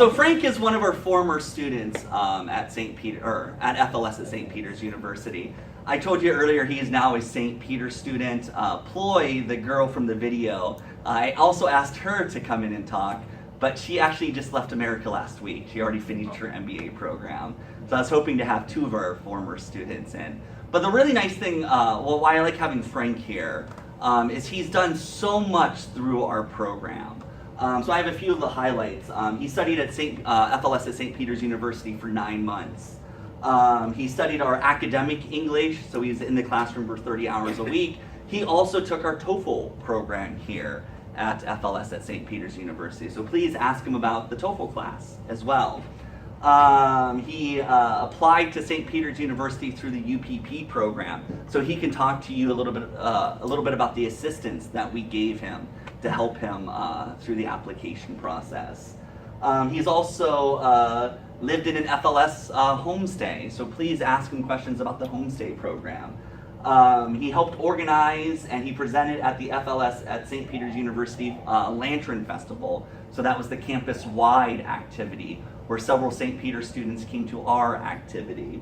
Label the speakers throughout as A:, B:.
A: So Frank is one of our former students at FLS at St. Peter's University. I told you earlier he is now a St. Peter's student. Ploy, the girl from the video, I also asked her to come in and talk, but she actually just left America last week. She already finished her MBA program. So I was hoping to have two of our former students in. But the really nice thing, why I like having Frank here, is he's done so much through our program. So I have a few of the highlights. He studied at FLS at St. Peter's University for 9 months. He studied our academic English, so he's in the classroom for 30 hours a week. He also took our TOEFL program here at FLS at St. Peter's University. So please ask him about the TOEFL class as well. He applied to St. Peter's University through the UPP program, so he can talk to you a little bit about the assistance that we gave him to help him through the application process. He's also lived in an FLS homestay, so please ask him questions about the homestay program. He helped organize and he presented at the FLS at St. Peter's University Lantern Festival. So that was the campus-wide activity where several St. Peter's students came to our activity.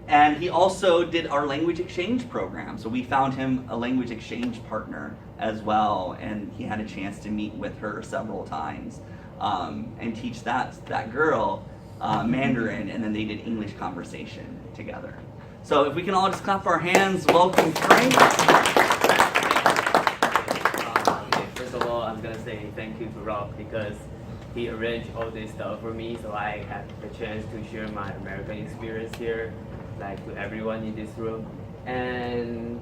A: And he also did our language exchange program. So we found him a language exchange partner as well, and he had a chance to meet with her several times and teach that girl Mandarin, and then they did English conversation together. So if we can all just clap our hands, welcome Frank.
B: First of all, I'm gonna say thank you to Rob because he arranged all this stuff for me, so I had the chance to share my American experience here, like to everyone in this room. And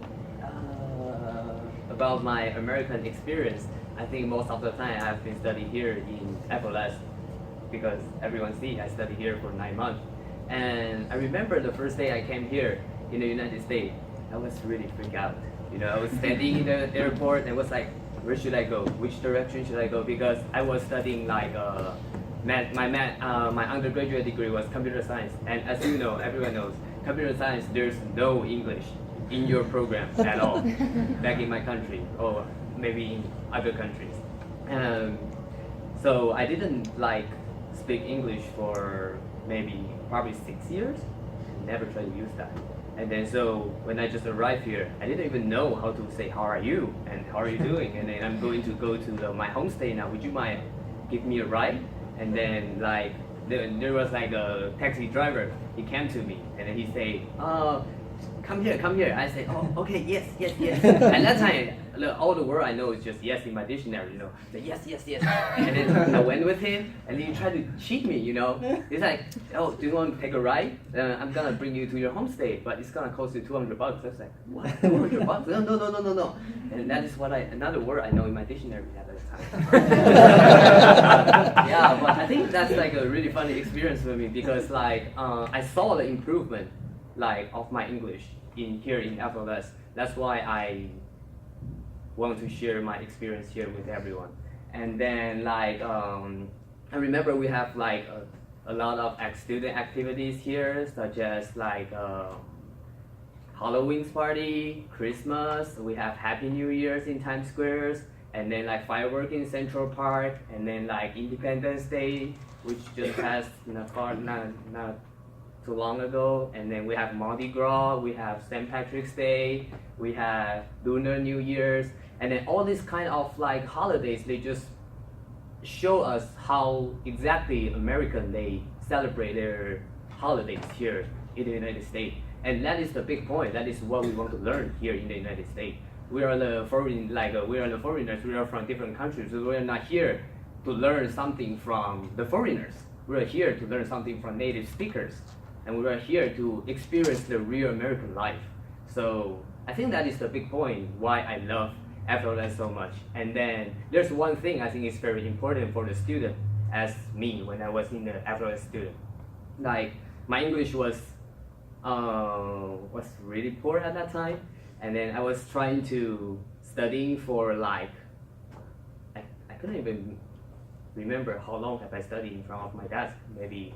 B: about my American experience, I think most of the time I've been studying here in FLS because everyone sees I studied here for 9 months. And I remember the first day I came here in the United States, I was really freaked out. You know, I was standing in the airport and was like, where should I go? Which direction should I go? Because I was studying like my undergraduate degree was computer science, and as you know, everyone knows, computer science, there's no English in your program at all, back in my country or maybe in other countries. So I didn't like speak English for probably 6 years. Never tried to use that. And then so when I just arrived here, I didn't even know how to say how are you and how are you doing. And then I'm going to go to my homestay now. Would you mind give me a ride? And then like there was like a taxi driver. He came to me and then he said, come here. I said, oh, okay, yes. At that time, all the word I know is just yes in my dictionary, you know. So yes. And then I went with him, and he tried to cheat me, you know. He's like, oh, do you want to take a ride? I'm gonna bring you to your homestay, but it's gonna cost you $200. I was like, what? $200? No. And that is another word I know in my dictionary at that time. Yeah, but I think that's like a really funny experience for me because like I saw the improvement like of my English here in FLS. That's why I want to share my experience here with everyone. And then like I remember we have like a lot of student activities here, such as like Halloween party, Christmas. We have Happy New Year's in Times Square, and then like fireworks in Central Park, and then like Independence Day, which just passed not too long ago. And then we have Mardi Gras, we have St. Patrick's Day, we have Lunar New Year's, and then all these kind of like holidays, they just show us how exactly American they celebrate their holidays here in the United States. And that is the big point. That is what we want to learn here in the United States. We are the foreigners. We are from different countries. So we are not here to learn something from the foreigners. We are here to learn something from native speakers, and we are here to experience the real American life. So I think that is the big point why I love FLS so much. And then there's one thing I think is very important for the student, as me when I was in the FLS student. Like my English was really poor at that time, and then I was trying to study for like I couldn't even remember how long have I studied in front of my desk, maybe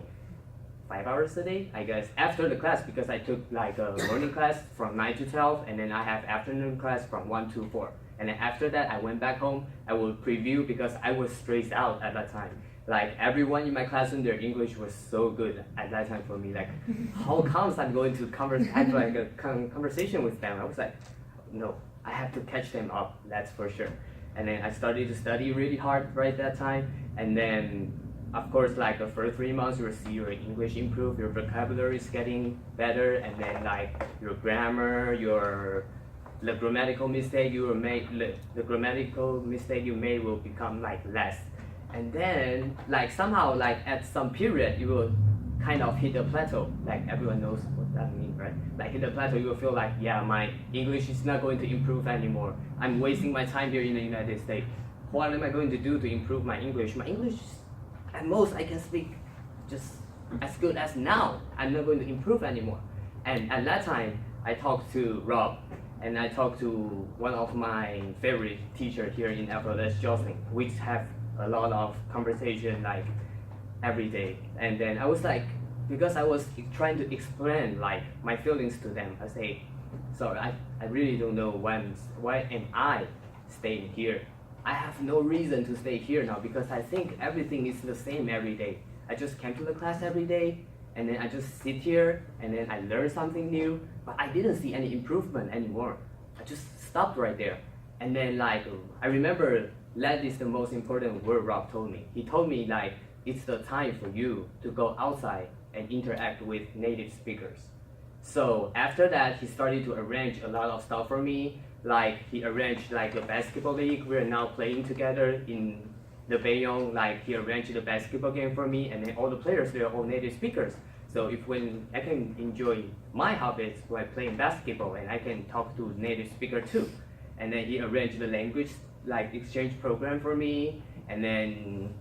B: 5 hours a day, I guess, after the class, because I took like a morning class from 9 to 12, and then I have afternoon class from 1 to 4. And then after that, I went back home. I will preview because I was stressed out at that time. like everyone in my classroom, their English was so good at that time for me. Like, how comes I'm going to have like a conversation with them? I was like, no, I have to catch them up. That's for sure. And then I started to study really hard right that time. And then, of course, like for 3 months, you'll see your English improve, your vocabulary is getting better, and then like your grammar, the grammatical mistake you made will become like less. And then like somehow like at some period you will kind of hit a plateau. Like everyone knows what that means, right? Like hit a plateau, you will feel like, yeah, my English is not going to improve anymore. I'm wasting my time here in the United States. What am I going to do to improve my English? My English, at most, I can speak just as good as now. I'm not going to improve anymore. And at that time, I talked to Rob, and I talked to one of my favorite teachers here in FLS, Cheng, which have a lot of conversation like every day. And then I was like, because I was trying to explain like my feelings to them, I say, sorry, I really don't know why am I staying here. I have no reason to stay here now because I think everything is the same every day. I just came to the class every day, and then I just sit here, and then I learn something new, but I didn't see any improvement anymore. I just stopped right there. And then like, I remember that is the most important word Rob told me. He told me like, it's the time for you to go outside and interact with native speakers. So after that, he started to arrange a lot of stuff for me. Like he arranged like a basketball league. We're now playing together in the Bayonne. Like he arranged the basketball game for me, and then all the players, they're all native speakers. So when I can enjoy my hobbies while playing basketball, and I can talk to native speaker too. And then he arranged the language like exchange program for me. And then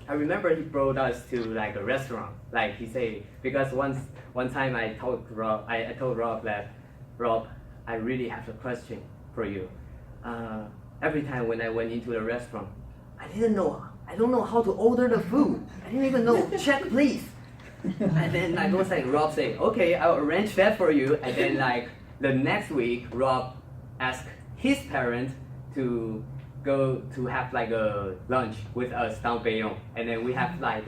B: I remember he brought us to like a restaurant. Like he said, because one time I told Rob that, Rob, I really have a question for you. Every time when I went into the restaurant, I don't know how to order the food. I didn't even know, check please. And then like was like Rob say, okay, I'll arrange that for you. And then like the next week, Rob asked his parents to go to have like a lunch with us down Bayonne. And then we have like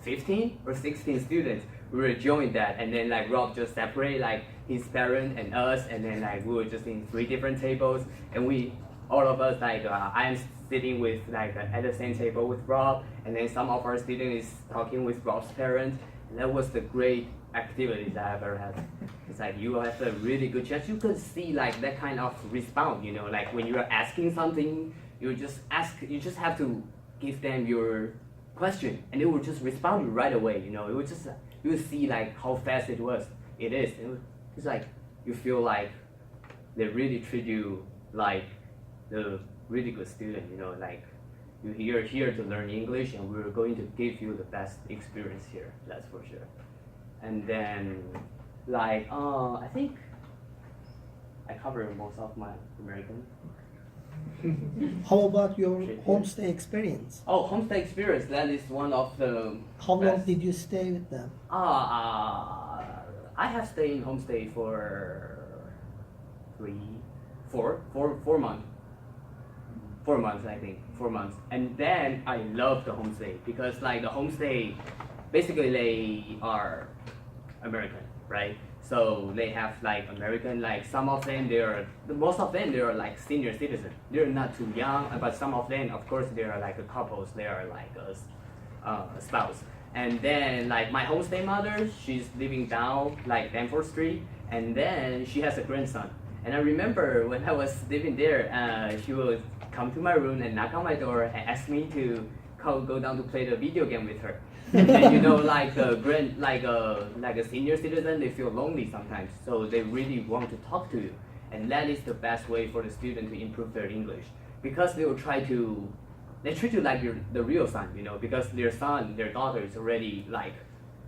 B: 15 or 16 students. We were joined that, and then like Rob just separate like his parents and us, and then like we were just in 3 different tables, and all of us like I'm sitting with like at the same table with Rob, and then some of our students is talking with Rob's parents. And that was the great activity that I've ever had. It's like you have a really good chance. You could see like that kind of response, you know, like when you're asking something, you just have to give them your question, and they will just respond right away. You know, it was just you see like how fast it is. It's like you feel like they really treat you like the really good student. You know, like you're here to learn English, and we're going to give you the best experience here. That's for sure. And then like I think I covered most of my American.
C: How about your homestay experience?
B: Oh, homestay experience, that is one of the
C: How long
B: best.
C: did you stay with them?
B: I have stayed in homestay for 4 months. 4 months, I think. 4 months. And then I love the homestay because like the homestay, basically they are American, right? So they have like American, like some of them most of them they are like senior citizens. They're not too young, but some of them, of course, they are like a couples. They are like a spouse. And then like my homestay mother, she's living down like Danforth Street, and then she has a grandson. And I remember when I was living there, she would come to my room and knock on my door and ask me to go down to play the video game with her. And you know, like a senior citizen, they feel lonely sometimes, so they really want to talk to you. And that is the best way for the student to improve their English, because they will they treat you like you're the real son, you know, because their daughter is already like,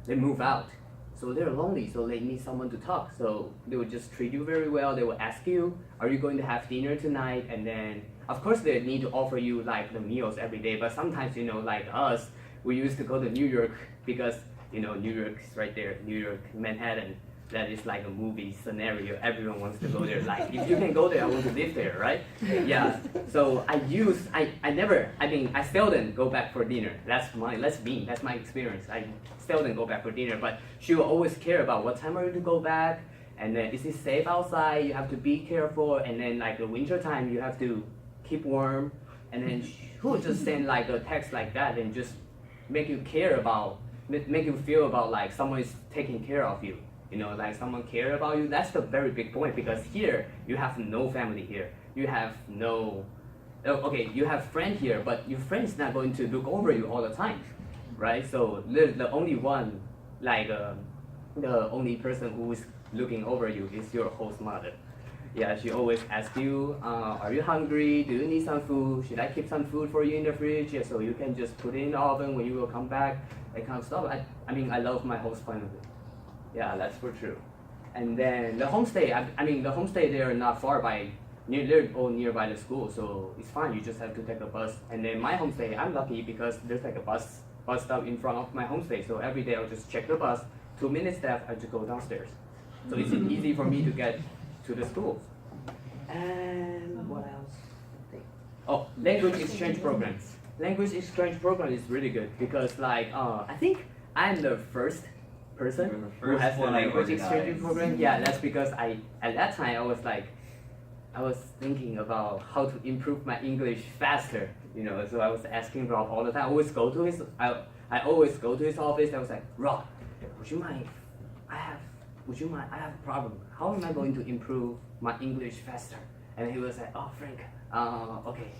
B: they move out. So they're lonely, so they need someone to talk. So they will just treat you very well. They will ask you, are you going to have dinner tonight? And then, of course, they need to offer you like the meals every day. But sometimes, you know, like us, we used to go to New York because, you know, New York is right there, New York, Manhattan. that is like a movie scenario. Everyone wants to go there. Like, if you can go there, I want to live there, right? Yeah. So I seldom go back for dinner. That's me. That's my experience. I seldom go back for dinner, but she will always care about what time are you to go back, and then is it safe outside? You have to be careful, and then like the winter time, you have to keep warm, and then she will just send like a text like that and just make you feel about like someone is taking care of you. You know, like someone care about you. That's the very big point, because here you have no family here. You have no, okay, you have friend here, but your friend is not going to look over you all the time, right? So the only one, like the only person who is looking over you is your host mother. Yeah, she always asks you, are you hungry? Do you need some food? Should I keep some food for you in the fridge? Yeah, so you can just put it in the oven when you will come back. That kind of stuff. I love my host family. Yeah, that's for true. And then the homestay, the homestay, they are not far they're all nearby the school, so it's fine. You just have to take a bus. And then my homestay, I'm lucky because there's like a bus stop in front of my homestay. So every day I'll just check the bus. 2 minutes left, I just go downstairs. So it's easy for me to get to the school. And what else? Oh, language exchange programs. Language exchange program is really good because like I think I'm the first person who has the language exchange program. Yeah, that's because at that time I was thinking about how to improve my English faster. You know, so I was asking Rob all the time. I always go to his office. I was like, Rob, would you mind? I have a problem. How am I going to improve my English faster? And he was like, oh, Frank, okay,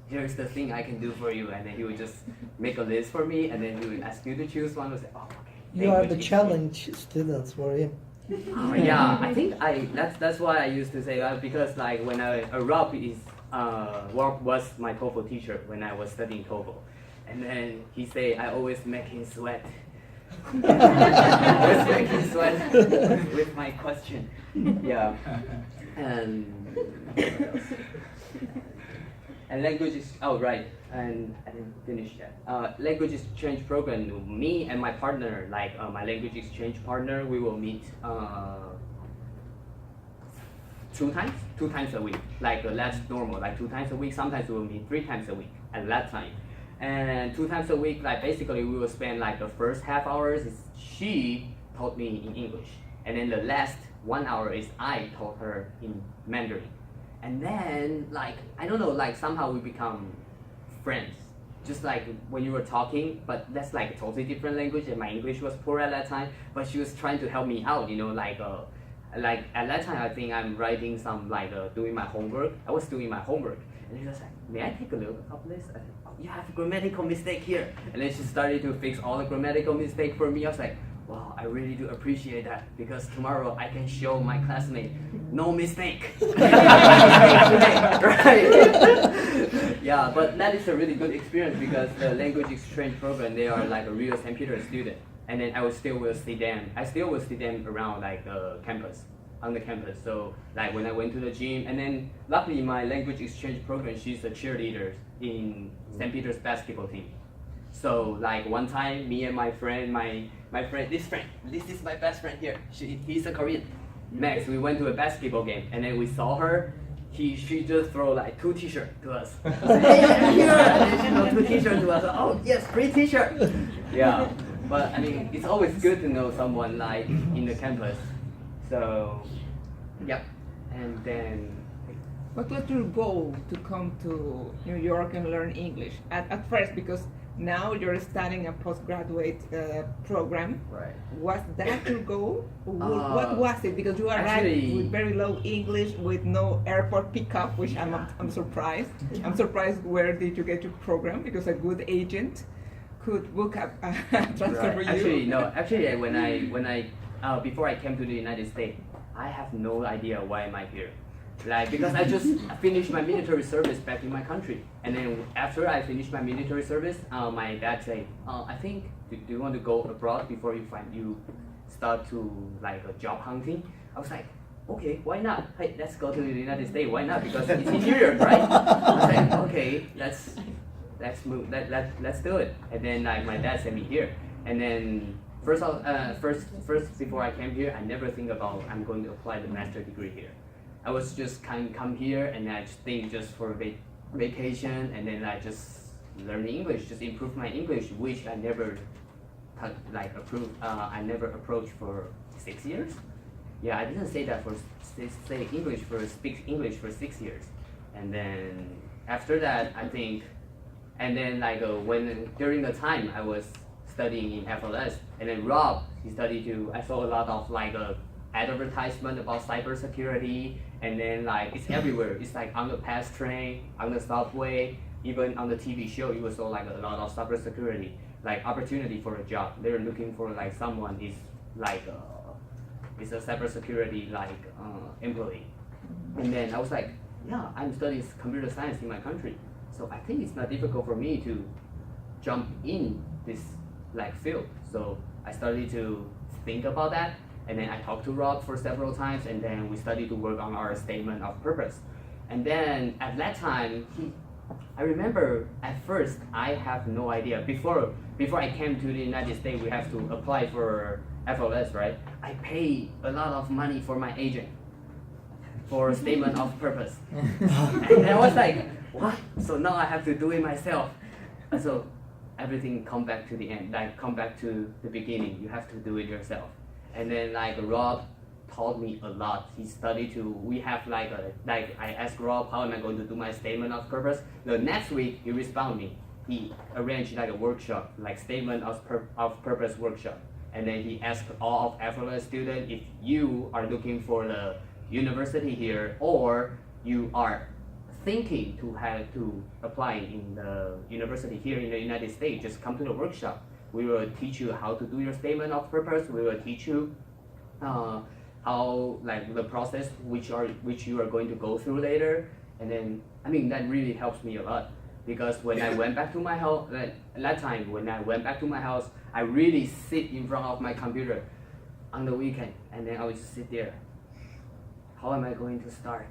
B: here's the thing I can do for you. And then he would just make a list for me, and then he would ask you to choose one. I was like, oh, okay.
C: You are the challenge students for him.
B: Yeah, I think that's why I used to say that, because like when Rob was my TOEFL teacher when I was studying TOEFL, and then he say I always make him sweat. Always make him sweat with my question. Yeah, and what else? And language is right. And I didn't finish that. Language exchange program. Me and my partner, like my language exchange partner, we will meet 2 times a week. Like that's normal. Like 2 times a week. Sometimes we will meet 3 times a week at that time. And 2 times a week, like basically we will spend like the first half hours is she taught me in English, and then the last 1 hour is I taught her in Mandarin. And then like I don't know, like somehow we become friends. Just like when you were talking, but that's like a totally different language, and my English was poor at that time, but she was trying to help me out, you know, like at that time I think I'm writing some doing my homework. I was doing my homework, and she was like, may I take a look of this? I said, oh, you have a grammatical mistake here. And then she started to fix all the grammatical mistake for me. I was like, wow, I really do appreciate that, because tomorrow I can show my classmate no mistake. Right? Yeah, but that is a really good experience, because the language exchange program, they are like a real St. Peter student, and then I still will see them around like the campus, on the campus. So like when I went to the gym, and then luckily my language exchange program, she's a cheerleader in St. Peter's basketball team. So like one time, me and my friend, this is my best friend here. He's a Korean. Max, we went to a basketball game, and then we saw her. She just throw like 2 t-shirts to us. I said, hey, here! And then she throw 2 t-shirts to us. Oh yes, free t-shirt. Yeah, but I mean, it's always good to know someone like in the campus. So, yep. And then.
D: What was your goal to come to New York and learn English at first? Because now you're studying a postgraduate program.
B: Right.
D: Was that your goal? What was it? Because you arrived with very low English, with no airport pickup, which I'm surprised. I'm surprised. Where did you get your program? Because a good agent could book a transfer for you.
B: Actually, when I before I came to the United States, I have no idea why am I here. Like, because I just finished my military service back in my country, and then after I finished my military service, my dad said, I think, do you want to go abroad before you start to like job hunting? I was like, okay, why not? Hey, let's go to the United States. Why not? Because it's in New York, right? I was like, okay, let's move. Let's do it. And then like my dad sent me here, and then first before I came here, I never think about I'm going to apply the master degree here. I was just kind of come here and I just think just for vacation, and then I just learn English, just improve my English, which I never I never approached for 6 years. Yeah, I didn't say that for speak English for 6 years, and then after that I think, and then when during the time I was studying in FLS, and then Rob, he studied too. I saw a lot of advertisement about cybersecurity, and then it's everywhere. It's on the pass train, on the subway, even on the TV show. You saw a lot of cybersecurity, opportunity for a job. They're looking for someone is is a cybersecurity employee. And then I was like, yeah, I'm studying computer science in my country, so I think it's not difficult for me to jump in this field. So I started to think about that, and then I talked to Rob for several times, and then we started to work on our statement of purpose. And then at that time, I remember at first I have no idea. Before I came to the United States, we have to apply for FLS, right? I pay a lot of money for my agent for statement of purpose. And I was like, what? So now I have to do it myself. And so everything come back to the end, come back to the beginning. You have to do it yourself. And then Rob taught me a lot. He studied to, we have I asked Rob, how am I going to do my statement of purpose? The next week he responded me. He arranged a workshop, statement of purpose workshop. And then he asked all of FLS students, if you are looking for the university here, or you are thinking to have to apply in the university here in the United States, just come to the workshop. We will teach you how to do your statement of purpose. We will teach you how the process which you are going to go through later. And then that really helps me a lot, because when I went back to my house when I went back to my house, I really sit in front of my computer on the weekend, and then I would just sit there. How am I going to start?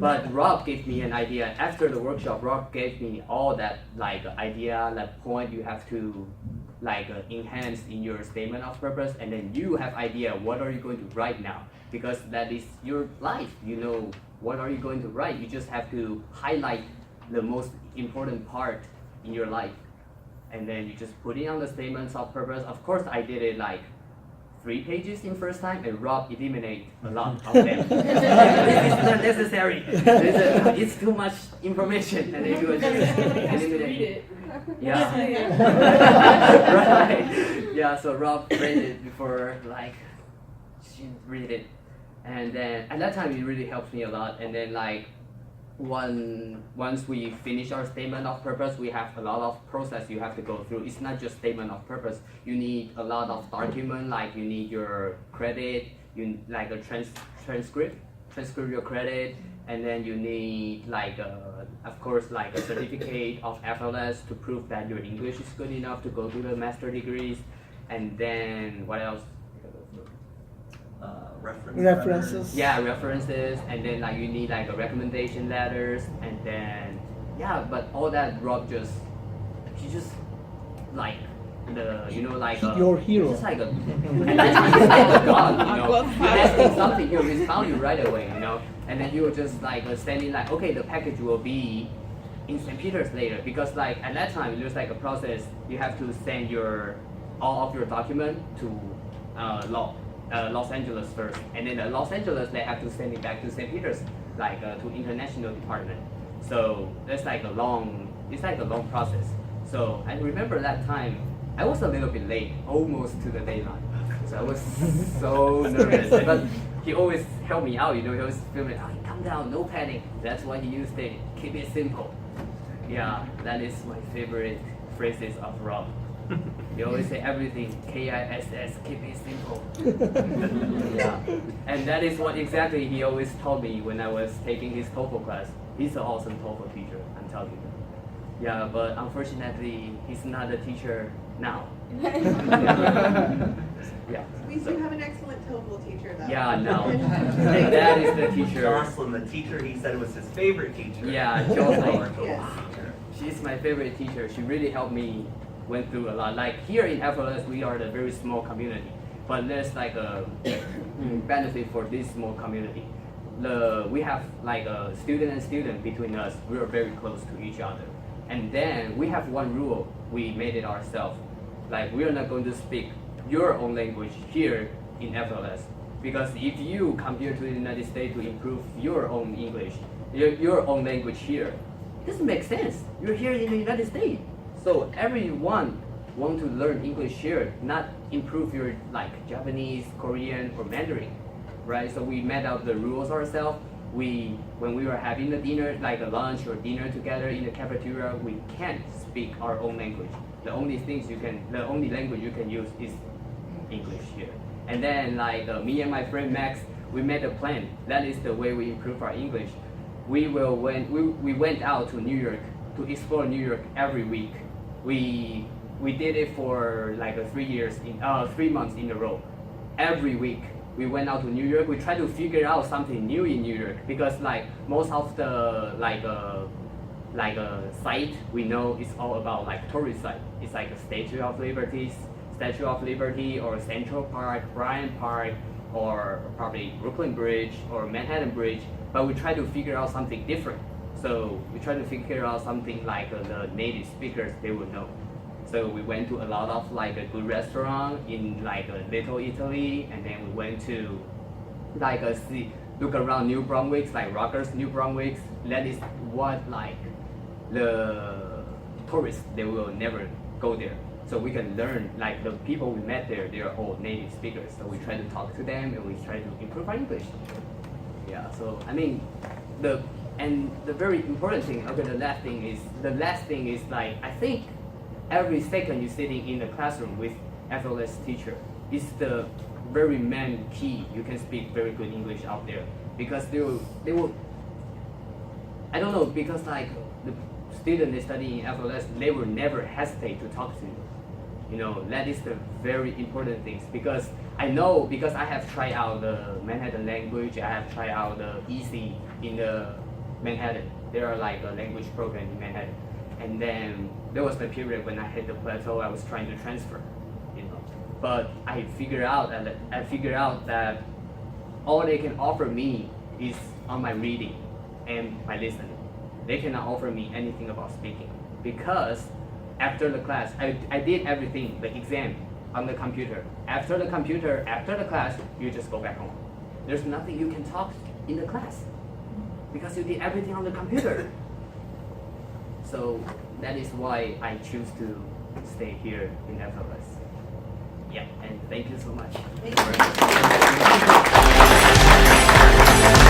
B: But Rob gave me an idea. After the workshop, Rob gave me all that idea, point you have to enhance in your statement of purpose, and then you have idea what are you going to write now, because that is your life. You know what are you going to write. You just have to highlight the most important part in your life, and then you just put it on the statements of purpose. Of course, I did it 3 pages in first time, and Rob eliminated a lot of them. This is not necessary. It's too much information, and then you just eliminate it. Yeah. Right. Yeah. So Rob read it before, she read it, and then at that time it really helped me a lot. And then once we finish our statement of purpose, we have a lot of process you have to go through. It's not just statement of purpose. You need a lot of document, you need your credit, you a transcript your credit, and then you need of course a certificate of FLS to prove that your English is good enough to go to the master degrees. And then what else?
C: References.
B: Yeah, references, and then you need recommendation letters, and then but all that Rob he just
C: your hero.
B: Just and that's a god, You're asking something, he'll respond you right away, and then you're just standing okay, the package will be in St. Peter's later, because at that time there's a process. You have to send all of your document to Los Angeles first, and then Los Angeles they have to send it back to St. Peter's, to international department. So it's a long process. So I remember that time I was a little bit late, almost to the deadline. So I was so nervous, but he always helped me out. He always feel me, calm down, no panic. That's why he used it. Keep it simple. Yeah, that is my favorite phrases of Rob. You always say everything KISS, keep it simple. Yeah, and that is what exactly he always told me when I was taking his TOEFL class. He's an awesome TOEFL teacher, I'm telling you. Yeah, but unfortunately, he's not a teacher now. Yeah.
E: At least you have an excellent TOEFL teacher, though.
B: Yeah, no. That is the teacher.
A: Jocelyn, the teacher he said was his favorite teacher.
B: Yeah, Jocelyn.
E: Yes.
B: She's my favorite teacher. She really helped me went through a lot. Like here in FLS, we are the very small community, but there's like a benefit for this small community. We have like a student and student between us. We are very close to each other. And then we have one rule. We made it ourselves. Like we are not going to speak your own language here in FLS. Because if you come here to the United States to improve your own English, your own language here, it doesn't make sense. You're here in the United States. So everyone want to learn English here, not improve your like Japanese, Korean, or Mandarin, right? So we made out the rules ourselves. When we were having the dinner, like a lunch or dinner together in the cafeteria, we can't speak our own language. The only language you can use is English here. And then like me and my friend Max, we made a plan. That is the way we improve our English. We went out to New York to explore New York every week. We did it for like 3 months in a row. Every week we went out to New York. We tried to figure out something new in New York because like most of the site we know is all about like tourist site. It's like a Statue of Liberty or Central Park, Bryant Park, or probably Brooklyn Bridge or Manhattan Bridge. But we try to figure out something different. So we try to figure out something like the native speakers they would know. So we went to a lot of like a good restaurant in like Little Italy, and then we went to like look around New Brunswick, like Rutgers, New Brunswick. That is what like the tourists they will never go there. So we can learn like the people we met there, they are all native speakers. So we try to talk to them and we try to improve our English. Yeah. So I mean the very important thing. Okay, the last thing is like I think every second you're sitting in the classroom with FLS teacher is the very main key. You can speak very good English out there because they will I don't know, because like the student studying in FLS, they will never hesitate to talk to you. You know, that is the very important things because I know, because I have tried out the Manhattan language, I have tried out the EC in the Manhattan. There are like a language program in Manhattan. And then there was the period when I hit the plateau, I was trying to transfer, you know. But I figured out that all they can offer me is on my reading and my listening. They cannot offer me anything about speaking because after the class, I did everything, the exam on the computer. After the class, you just go back home. There's nothing you can talk in the class because you did everything on the computer. So that is why I choose to stay here in FLS. Yeah, and thank you so much.
E: Thank you.